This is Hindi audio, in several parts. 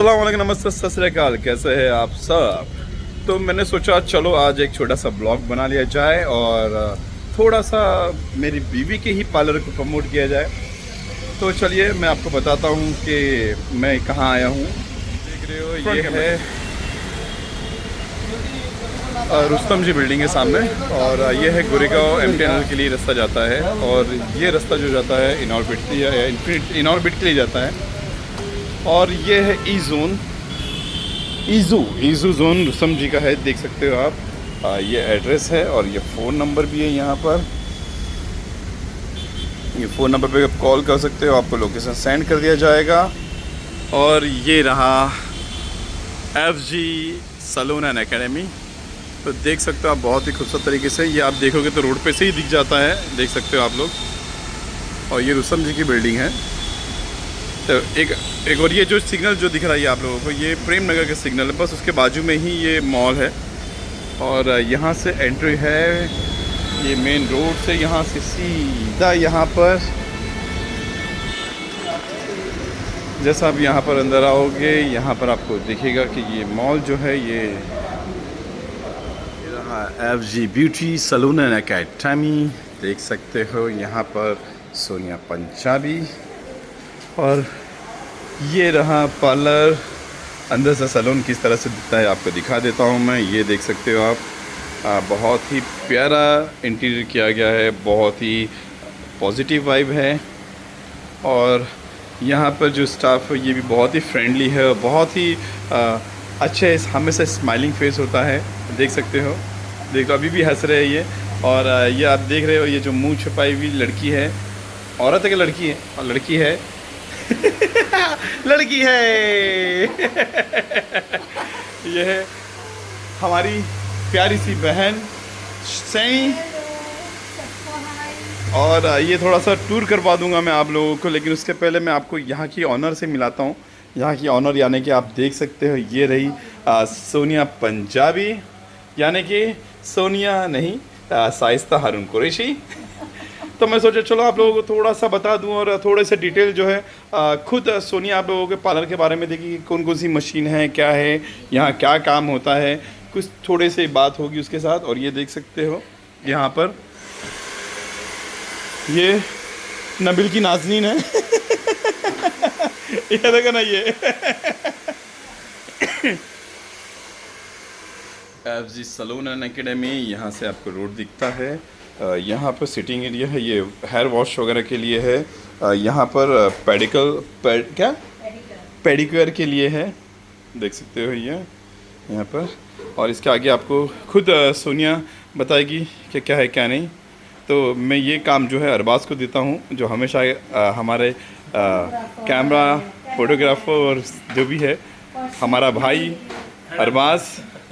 अस्सलामुअलैकुम, नमस्ते, सत श्री अकाल। कैसे हैं आप सब? तो मैंने सोचा चलो आज एक छोटा सा ब्लॉग बना लिया जाए और थोड़ा सा मेरी बीवी के ही पार्लर को प्रमोट किया जाए। तो चलिए मैं आपको बताता हूँ कि मैं कहाँ आया हूँ। देख रहे हो ये है रुस्तम जी बिल्डिंग है सामने, और ये है गोरेगांव MTNL के लिए रास्ता जाता है, और ये रास्ता जो जाता है इनऑर्बिट के लिए जाता है। और ये है ईज़ू जोन रुस्तम जी का है, देख सकते हो आप। ये एड्रेस है और ये फ़ोन नंबर भी है यहाँ पर। ये फ़ोन नंबर पे आप कॉल कर सकते हो, आपको लोकेशन सेंड कर दिया जाएगा। और ये रहा FG सैलून एंड एकेडमी। तो देख सकते हो आप बहुत ही खूबसूरत तरीके से, ये आप देखोगे तो रोड पे से ही दिख जाता है, देख सकते हो आप लोग। और ये रुस्तम जी की बिल्डिंग है। तो एक और ये जो सिग्नल जो दिख रहा है आप लोगों को, ये प्रेम नगर का सिग्नल है, बस उसके बाजू में ही ये मॉल है। और यहाँ से एंट्री है, ये मेन रोड से यहाँ से सीधा यहाँ पर, जैसा आप यहाँ पर अंदर आओगे यहाँ पर आपको दिखेगा कि ये मॉल जो है ये रहा FG beauty salon and academy. देख सकते हो यहाँ पर सोनिया पंजाबी। और ये रहा पार्लर, अंदर से सैलून किस तरह से दिखता है आपको दिखा देता हूँ मैं। ये देख सकते हो आप, बहुत ही प्यारा इंटीरियर किया गया है, बहुत ही पॉजिटिव वाइब है। और यहाँ पर जो स्टाफ है ये भी बहुत ही फ्रेंडली है और बहुत ही अच्छे, हमेशा स्माइलिंग फेस होता है, देख सकते हो। देखो अभी भी हंस रहे हैं ये। और ये आप देख रहे हो, ये जो मुंह छुपाई हुई लड़की है, औरत है कि लड़की है? और लड़की है लड़की है यह है हमारी प्यारी सी बहन सैनी। और ये थोड़ा सा टूर करवा दूंगा मैं आप लोगों को, लेकिन उसके पहले मैं आपको यहाँ की ऑनर से मिलाता हूँ। यहाँ की ऑनर यानी कि आप देख सकते हो, ये रही सोनिया पंजाबी, यानी कि सोनिया नहीं, शाइस्ता हारून कुरैशी। तो मैं सोचा चलो आप लोगों को थोड़ा सा बता दूं और थोड़े से डिटेल जो है खुद सोनिया आप लोगों के पार्लर के बारे में देखी, कौन कौन सी मशीन है, क्या है, यहाँ क्या काम होता है, कुछ थोड़े से बात होगी उसके साथ। और ये देख सकते हो यहाँ पर ये नबिल की नाज़नीन है ये देखो ना, ये FG सैलून एंड एकेडमी। यहाँ से आपको रोड दिखता है। यहाँ पर सिटिंग एरिया है, ये हेयर वॉश वगैरह के लिए है। यहाँ पर पेडिक्योर के लिए है, देख सकते हो ये यहाँ पर। और इसके आगे आपको खुद सोनिया बताएगी कि क्या है क्या नहीं। तो मैं ये काम जो है अरबाज को देता हूँ, जो हमेशा हमारे कैमरा फोटोग्राफर और जो भी है हमारा भाई अरबाज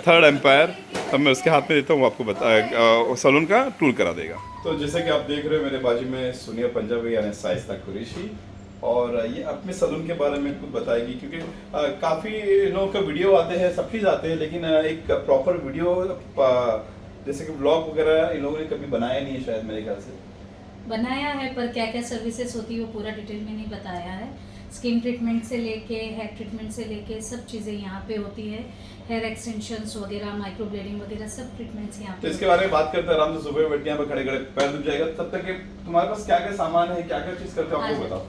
थर्ड एम्पायर, तो मैं उसके हाथ में देता हूँ, वो आपको सैलून का टूर करा देगा। तो जैसे कि आप देख रहे हो मेरे बाजू में सोनिया पंजाबी यानी शाइस्ता कुरैशी, और ये अपने सैलून के बारे में कुछ बताएगी, क्योंकि काफ़ी लोगों का वीडियो आते हैं, सब चीज़ आते हैं, लेकिन एक प्रॉपर वीडियो जैसे कि ब्लॉग वगैरह इन लोगों ने कभी बनाया नहीं है शायद, मेरे ख्याल से। बनाया है पर क्या क्या सर्विसेज होती है वो पूरा डिटेल में नहीं बताया है। स्किन ट्रीटमेंट से लेके हेयर ट्रीटमेंट से लेके सब चीज़ें यहाँ पे होती है। हेयर एक्सटेंशंस वगैरह, माइक्रोब्लेडिंग वगैरह सब ट्रीटमेंट्स यहाँ पे। तो इसके बारे में बात करते हैं आराम से। सुबह बैठ के यहाँ पे खड़े खड़े पैर दुख जाएगा, तब तक तुम्हारे पास क्या क्या सामान है, क्या क्या चीज़ करते हो आपको बताओ।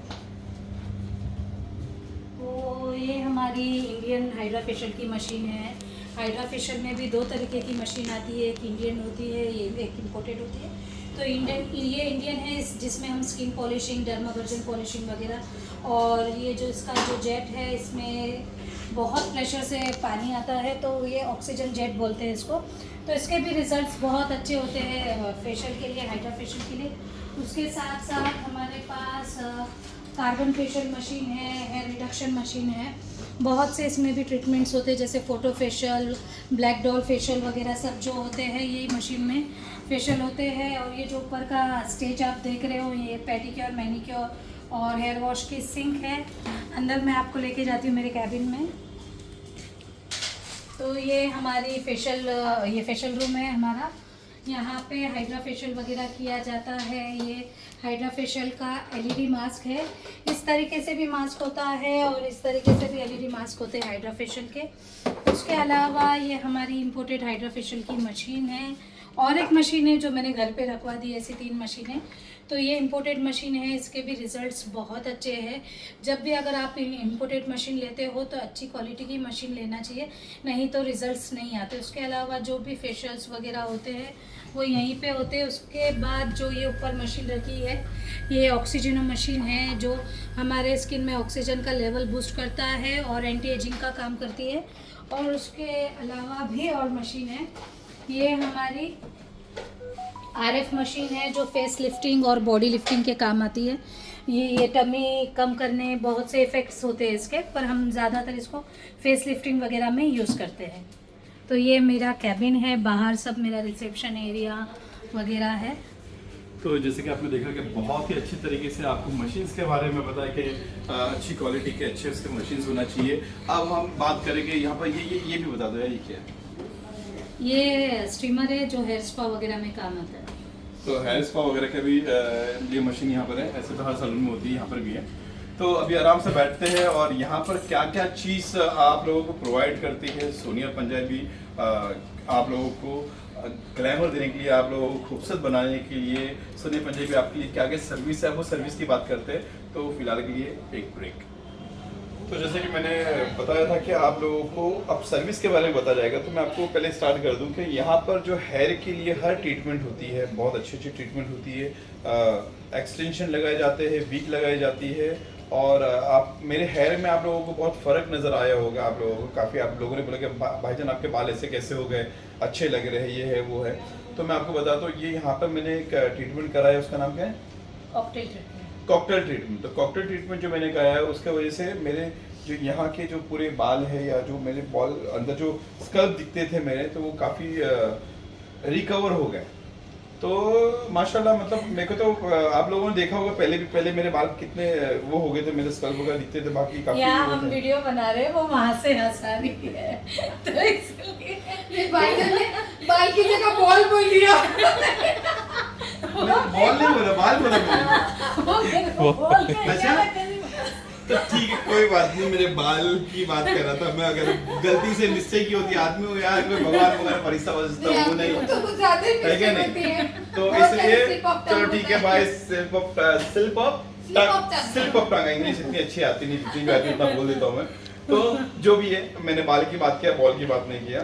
तो ये हमारी इंडियन हाइड्रा फेशियल की मशीन है। हाइड्रा फेशियल में भी दो तरीके की मशीन आती है, एक इंडियन होती है, ये एक इम्पोर्टेड होती है। तो ये इंडियन है, जिसमें हम स्किन पॉलिशिंग, डर्मावर्जन पॉलिशिंग वगैरह। और ये जो इसका जो जेट है, इसमें बहुत प्रेशर से पानी आता है, तो ये ऑक्सीजन जेट बोलते हैं इसको। तो इसके भी रिजल्ट्स बहुत अच्छे होते हैं फेशियल के लिए, हाइड्रा फेशियल के लिए। उसके साथ साथ हमारे पास कार्बन फेशियल मशीन है, हेयर रिडक्शन मशीन है। बहुत से इसमें भी ट्रीटमेंट्स होते हैं, जैसे photo facial, black doll facial वगैरह सब जो होते हैं यही मशीन में फेशियल होते हैं। और ये जो ऊपर का स्टेज आप देख रहे हो, ये पेडिक्योर, मैनिक्योर और हेयर वॉश की सिंक है। अंदर मैं आपको लेके जाती हूँ मेरे कैबिन में। तो ये हमारी फेशियल रूम है हमारा। यहाँ पे हाइड्रा फेशियल वगैरह किया जाता है। ये हाइड्रा फेशियल का एलईडी मास्क है। इस तरीके से भी मास्क होता है और इस तरीके से भी एलईडी मास्क होते हैं हाइड्रा फेशियल के। उसके अलावा ये हमारी इम्पोर्टेड हाइड्रा फेशियल की मशीन है और एक मशीन है जो मैंने घर पे रखवा दी, ऐसी 3 मशीनें। तो ये इम्पोर्टेड मशीन है, इसके भी रिज़ल्ट्स बहुत अच्छे हैं। जब भी अगर आप इम्पोर्टेड मशीन लेते हो तो अच्छी क्वालिटी की मशीन लेना चाहिए, नहीं तो रिज़ल्ट्स नहीं आते। उसके अलावा जो भी फेशियल्स वगैरह होते हैं वो यहीं पे होते हैं। उसके बाद जो ये ऊपर मशीन रखी है, ये ऑक्सीजनो मशीन है जो हमारे स्किन में ऑक्सीजन का लेवल बूस्ट करता है और एंटी एजिंग का काम करती है। और उसके अलावा भी और मशीन है, ये हमारी आरएफ मशीन है जो फेस लिफ्टिंग और बॉडी लिफ्टिंग के काम आती है। ये टमी कम करने, बहुत से इफ़ेक्ट्स होते हैं इसके, पर हम ज़्यादातर इसको फेस लिफ्टिंग वगैरह में यूज़ करते हैं। तो ये मेरा कैबिन है, बाहर सब मेरा रिसेप्शन एरिया वगैरह है। तो जैसे कि आपने देखा कि बहुत ही अच्छी तरीके से आपको मशीन्स के बारे में बताया कि अच्छी क्वालिटी के अच्छे उसके मशीन्स होना चाहिए। अब हम बात करेंगे यहाँ पर ये भी बता दो यार, ये क्या है? ये स्टीमर है जो हेयर स्पा वगैरह में काम आता है। तो हेयर स्पा वगैरह का भी ये मशीन यहाँ पर है। ऐसे तो हर सैलून में होती है, यहाँ पर भी है। तो अभी आराम से बैठते हैं और यहाँ पर क्या क्या चीज़ आप लोगों को प्रोवाइड करती है सोनिया पंजाबी, आप लोगों को ग्लैमर देने के लिए, आप लोगों को खूबसूरत बनाने के लिए सोनिया पंजाबी आपके लिए क्या क्या सर्विस है, वो सर्विस की बात करते हैं। तो फिलहाल के लिए एक ब्रेक। तो जैसे कि मैंने बताया था कि आप लोगों को अब सर्विस के बारे में बताया जाएगा, तो मैं आपको पहले स्टार्ट कर दूं कि यहाँ पर जो हेयर के लिए हर ट्रीटमेंट होती है, बहुत अच्छी अच्छी ट्रीटमेंट होती है। एक्सटेंशन लगाए जाते हैं, वीक लगाई जाती है। और आप मेरे हेयर में आप लोगों को बहुत फ़र्क नज़र आया होगा। आप लोगों को काफ़ी, आप लोगों ने बोला कि भाईजान आपके बाल ऐसे कैसे हो गए, अच्छे लग रहे हैं, ये है वो है। तो मैं आपको बताता हूँ, ये यहाँ पर मैंने एक ट्रीटमेंट करा है, उसका नाम क्या है? Cocktail treatment. Cocktail treatment. तो कॉकटेल ट्रीटमेंट जो मैंने कराया है उसके वजह से मेरे जो यहाँ के जो पूरे बाल है या जो मेरे बाल अंदर जो स्कल्प दिखते थे मेरे, तो वो काफ़ी रिकवर हो गए। तो माशाल्लाह, मतलब मेरे को तो आप लोगों ने देखा होगा पहले मेरे बाल कितने वो हो गए थे, मेरे स्कल्प वगैरह दिखते थे, बाकी काफ़ी यहाँ हम वीडियो बना रहे हैं, वो वहाँ से हंसा रही है तो इसलिए बाल की जगह बॉल बोल दिया। बॉल नहीं बोला, बाल बोला मैंने। बोल के अच्छा? क्या करी? तो ठीक है, कोई बात नहीं, मेरे बाल की बात कर रहा था मैं। अगर गलती से मिस्टेक की होती आदमी हो यार, कोई भगवान वगैरह फरिश्ता वरिश्ता वो नहीं तो कुछ ज्यादा ही है क्या मिस्टेक होती नहीं? है। तो बहुत सारे इसलिए slip of tongue चलो ठीक है होता भाई, स्लिप ऑफ टंग। इंग्लिश इतनी अच्छी आती नहीं, जितनी भी आती उतना बोल देता हूँ मैं। तो जो भी है, मैंने बाल की बात किया, बॉल की बात नहीं किया,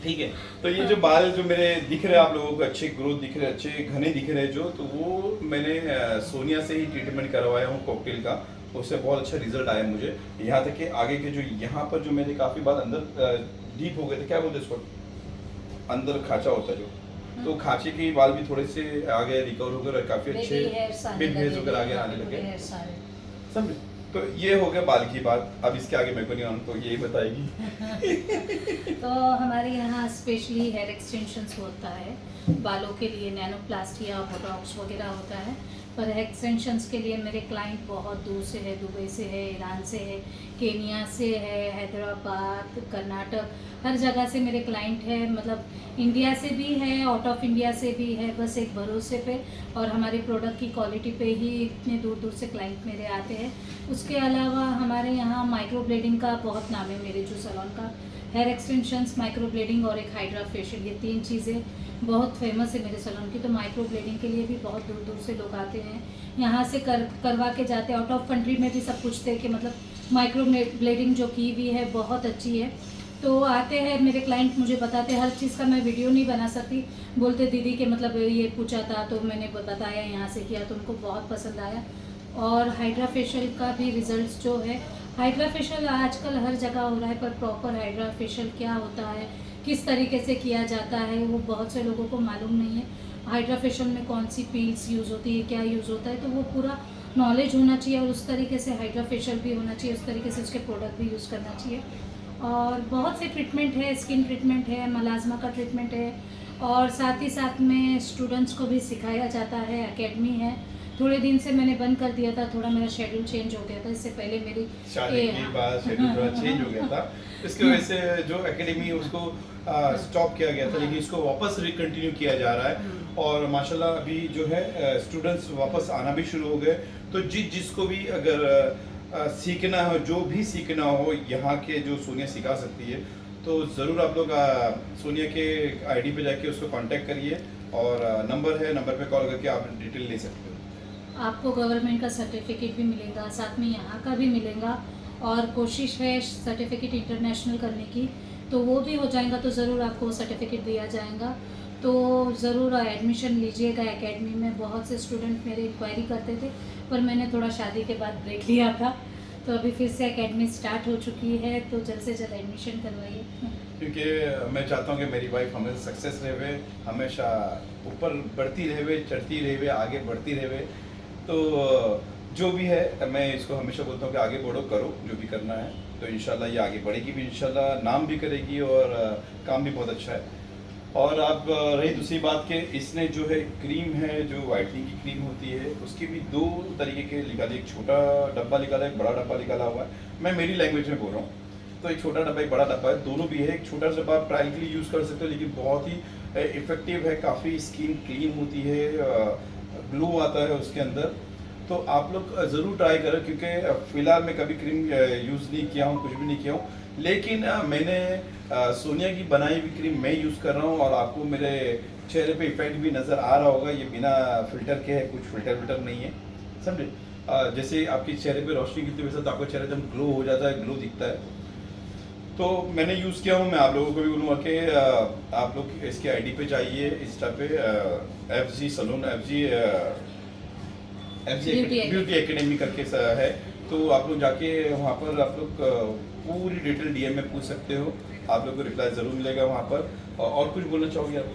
ठीक है। तो ये जो बाल जो मेरे दिख रहे हैं आप लोगों को, अच्छे ग्रोथ दिख रहे हैं, अच्छे घने दिख रहे हैं जो, तो वो मैंने सोनिया से ही ट्रीटमेंट करवाया हूँ कॉकटेल का। उससे बहुत अच्छा रिजल्ट आया मुझे। यहाँ तक कि आगे के जो यहाँ पर जो मेरे काफ़ी बाल अंदर डीप हो गए थे, क्या बोलते हैं इसको, अंदर खांचा होता है जो, तो खांचे के बाल भी थोड़े से आगे रिकवर हो गए, काफ़ी अच्छे बिग हेयर्स वगैरह आगे आने लगे, समझे। तो ये हो गया बाल की बात। अब इसके आगे मेरे को नहीं आना, तो यही बताएगी। तो हमारे यहाँ स्पेशली हेयर एक्सटेंशंस होता है बालों के लिए, नैनोप्लास्टी या बोटॉक्स वगैरह होता है। पर एक्सटेंशंस के लिए मेरे क्लाइंट बहुत दूर से है, दुबई से है, ईरान से है, केनिया से है, हैदराबाद, कर्नाटक, हर जगह से मेरे क्लाइंट है। मतलब इंडिया से भी है, आउट ऑफ इंडिया से भी है, बस एक भरोसे पे और हमारे प्रोडक्ट की क्वालिटी पे ही इतने दूर दूर से क्लाइंट मेरे आते हैं। उसके अलावा हमारे यहाँ माइक्रो ब्लेडिंग का बहुत नाम है मेरे जो सैलून का। हेयर एक्सटेंशंस, माइक्रो ब्लेडिंग और एक हाइड्रा फेशियल, ये 3 चीज़ें बहुत फेमस है मेरे सैलून की। तो माइक्रो ब्लेडिंग के लिए भी बहुत दूर दूर से लोग आते हैं, यहाँ से करवा के जाते हैं। आउट ऑफ कंट्री में भी सब पूछते हैं कि मतलब माइक्रो ब्लेडिंग जो की हुई है बहुत अच्छी है। तो आते हैं मेरे क्लाइंट, मुझे बताते हैं, हर चीज़ का मैं वीडियो नहीं बना सकती, बोलते दीदी के मतलब ये पूछा था तो मैंने बताया, यहाँ से किया तो उनको बहुत पसंद आया। और हाइड्रा फेशियल का भी रिजल्ट्स जो है, हाइड्रा फेशियल आजकल हर जगह हो रहा है, पर प्रॉपर हाइड्रा फेशियल क्या होता है, किस तरीके से किया जाता है, वो बहुत से लोगों को मालूम नहीं है। हाइड्रा फेशियल में कौन सी पील्स यूज़ होती है, क्या यूज़ होता है, तो वो पूरा नॉलेज होना चाहिए और उस तरीके से हाइड्रा फेशियल भी होना चाहिए, उस तरीके से उसके प्रोडक्ट भी यूज़ करना चाहिए। और बहुत से ट्रीटमेंट है, स्किन ट्रीटमेंट है, मलाजमा का ट्रीटमेंट है, और साथ ही साथ में स्टूडेंट्स को भी सिखाया जाता है, एकेडमी है थोड़े दिन से मैंने बंद कर दिया था, थोड़ा मेरा शेड्यूल चेंज हो गया था। इससे पहले मेरी शादी के बाद शेड्यूल थोड़ा चेंज हो गया था, इसकी वजह से जो एकेडमी उसको स्टॉप किया गया था, लेकिन इसको वापस रिकंटिन्यू किया जा रहा है। और माशाल्लाह अभी जो है स्टूडेंट्स वापस आना भी शुरू हो गए। तो जिसको भी अगर सीखना हो, जो भी सीखना हो, यहाँ के जो सोनिया सिखा सकती है, तो ज़रूर आप लोग सोनिया के आईडी पे जाके उसको कांटेक्ट करिए, और नंबर है, नंबर पे कॉल करके आप डिटेल ले सकते हो। आपको गवर्नमेंट का सर्टिफिकेट भी मिलेगा, साथ में यहाँ का भी मिलेगा, और कोशिश है सर्टिफिकेट इंटरनेशनल करने की, तो वो भी हो जाएगा तो ज़रूर आपको सर्टिफिकेट दिया जाएगा। तो ज़रूर एडमिशन लीजिएगा एकेडमी में। बहुत से स्टूडेंट मेरे इंक्वायरी करते थे, पर मैंने थोड़ा शादी के बाद ब्रेक लिया था, तो अभी फिर से एकेडमी स्टार्ट हो चुकी है, तो जल्द से जल्द एडमिशन करवाइए। क्योंकि मैं चाहता हूँ कि मेरी वाइफ हमेशा सक्सेस रहे, हमेशा ऊपर बढ़ती रहे, चढ़ती रहे, आगे बढ़ती रहे। तो जो भी है मैं इसको हमेशा बोलता हूँ कि आगे बढ़ो, करो जो भी करना है, तो इंशाल्लाह ये आगे बढ़ेगी भी, इंशाल्लाह नाम भी करेगी, और काम भी बहुत अच्छा है। और अब रही दूसरी बात के इसने जो है क्रीम है, जो वाइटनिंग की क्रीम होती है, उसकी भी दो तरीके के निकाली, एक छोटा डब्बा निकाला है, एक बड़ा डब्बा निकाला हुआ है। मैं मेरी लैंग्वेज में बोल रहा हूँ, तो एक छोटा डब्बा एक बड़ा डब्बा है, दोनों भी है। एक छोटा डब्बा आप ट्रायल के लिए यूज़ कर सकते हो, लेकिन बहुत ही इफेक्टिव है, काफ़ी स्किन क्लीन होती है, ग्लो आता है उसके अंदर। तो आप लोग ज़रूर ट्राई करें, क्योंकि फ़िलहाल मैं कभी क्रीम यूज़ नहीं किया हूँ, कुछ भी नहीं किया हूँ, लेकिन मैंने सोनिया की बनाई हुई क्रीम मैं यूज़ कर रहा हूँ, और आपको मेरे चेहरे पे इफेक्ट भी नज़र आ रहा होगा। ये बिना फिल्टर के है, कुछ फिल्टर नहीं है, समझे। जैसे आपके चेहरे पे रोशनी गिरती है, वैसे तो आपका चेहरा एकदम ग्लो हो जाता है, ग्लो दिखता है। तो मैंने यूज़ किया हूँ, मैं आप लोगों को भी बोलूँगा कि आप लोग इसके आईडी पे जाइए, इंस्टा पे FG salon, FG beauty academy करके है, तो आप लोग जाके वहाँ पर आप लोग पूरी डिटेल DM में पूछ सकते हो, आप लोग को रिप्लाई ज़रूर मिलेगा वहाँ पर। और कुछ बोलना चाहोगे आप?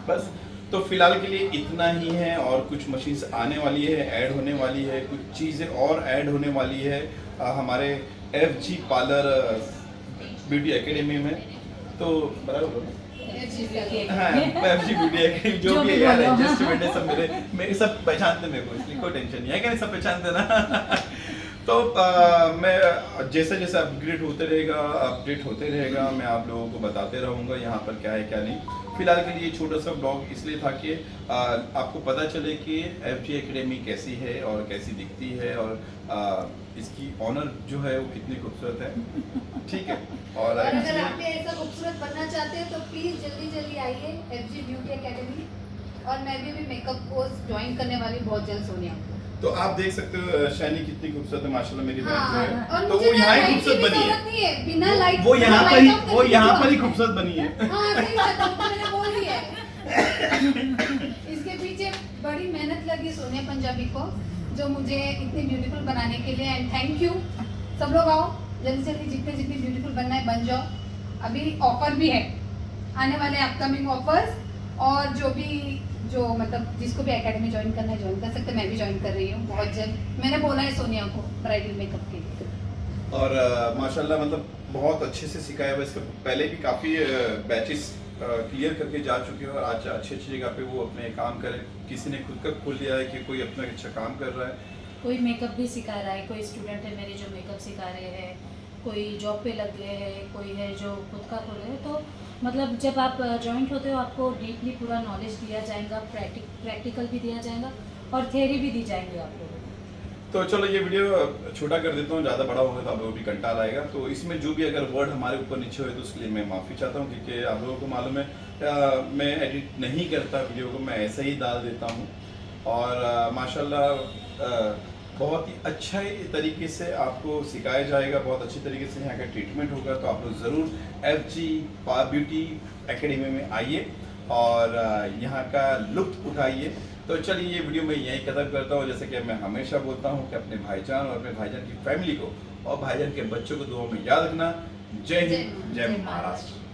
बस, तो फिलहाल के लिए इतना ही है, और कुछ मशीन्स आने वाली है, ऐड होने वाली है, कुछ चीज़ें और ऐड होने वाली है हमारे FG पार्लर ब्यूटी एकेडमी में। तो बराबर बोलो, हाँ, FG ब्यूटी एकेडमी, जो भी यार एडजस्टमेंट है, सब मेरे सब पहचानते मेरे को, इसलिए कोई टेंशन नहीं है, कि नहीं, सब पहचानते ना। तो मैं जैसे जैसे अपडेट होते रहेगा, मैं आप लोगों को बताते रहूँगा यहाँ पर क्या है क्या नहीं। फिलहाल के लिए छोटा सा ब्लॉग इसलिए था कि आपको पता चले कि FG एकेडमी कैसी है और कैसी दिखती है, और इसकी ऑनर जो है वो कितनी खूबसूरत है, ठीक है। और अगर आप भी ऐसा खूबसूरत बनना चाहते हैं तो प्लीज जल्दी जल्दी आइए FG ब्यूटी एकेडमी। और मैं भी मेकअप कोर्स ज्वाइन करने वाली बहुत जल्द सोनिया। तो आप देख सकते हो शैनी कितनी खूबसूरत है माशाल्लाह, मेरी बहन जो है, और तो वो मुझे यहाँ ही लाइट खूबसूरत की भी बनी जरूरत नहीं है, बिना लाइट वो बिना यहाँ पर लाइट ही ऑफ वो करके यहाँ भी पर ही हो। खूबसूरत बनी है। हाँ सही बात है, तो मैंने बोल दिया है। इसके पीछे बड़ी मेहनत लगी सोनिया पंजाबी को, जो मुझे इतनी ब्यूटीफुल बनाने के लिए, एंड थैंक यू। सब लोग आओ, जल्दी जल्दी जितनी ब्यूटीफुल बनना है बन जाओ। अभी ऑफर भी है, आने वाले अपकमिंग ऑफर्स, और जो मतलब जिसको भी एकेडमी ज्वाइन करना है ज्वाइन कर सकते हैं। मैं भी ज्वाइन कर रही हूँ बहुत जल्द, मैंने बोला है सोनिया को ब्राइडल मेकअप के लिए। और माशाल्लाह मतलब बहुत अच्छे से सिखाया हुआ, इसके पहले भी काफ़ी बैचेस क्लियर करके जा चुके हैं, और आज अच्छी जगह पे वो अपने काम करें। किसी ने खुद का खोल लिया है कि कोई अपना अच्छा काम कर रहा है, कोई मेकअप भी सिखा रहा है, कोई स्टूडेंट है मेरे जो मेकअप सिखा रहे हैं, कोई जॉब पे लग गए हैं, कोई है जो खुद का खोल रहे हैं। तो मतलब जब आप जॉइंट होते हो, आपको डीपली पूरा नॉलेज दिया जाएगा, प्रैक्टिकल भी दिया जाएगा, और थियरी भी दी जाएंगी आप लोगों को। तो चलो ये वीडियो छोटा कर देता हूँ, ज़्यादा बड़ा होगा तो आप लोगों को भी कंटाल आएगा। तो इसमें जो भी अगर वर्ड हमारे ऊपर नीचे हुए तो उसके लिए मैं माफ़ी चाहता हूँ, क्योंकि आप लोगों को मालूम है मैं एडिट नहीं करता वीडियो को, मैं ऐसे ही डाल देता हूँ। और माशाल्लाह बहुत ही अच्छे तरीके से आपको सिखाया जाएगा, बहुत अच्छी तरीके से यहाँ का ट्रीटमेंट होगा। तो आप लोग ज़रूर FG ब्यूटी एकेडमी में आइए और यहाँ का लुत्फ़ उठाइए। तो चलिए ये वीडियो मैं यहीं ख़त्म करता हूँ। जैसे कि मैं हमेशा बोलता हूँ कि अपने भाईजान और अपने भाईजान की फैमिली को और भाईजान के बच्चों को दुआ में याद रखना। जय हिंद, जय महाराष्ट्र।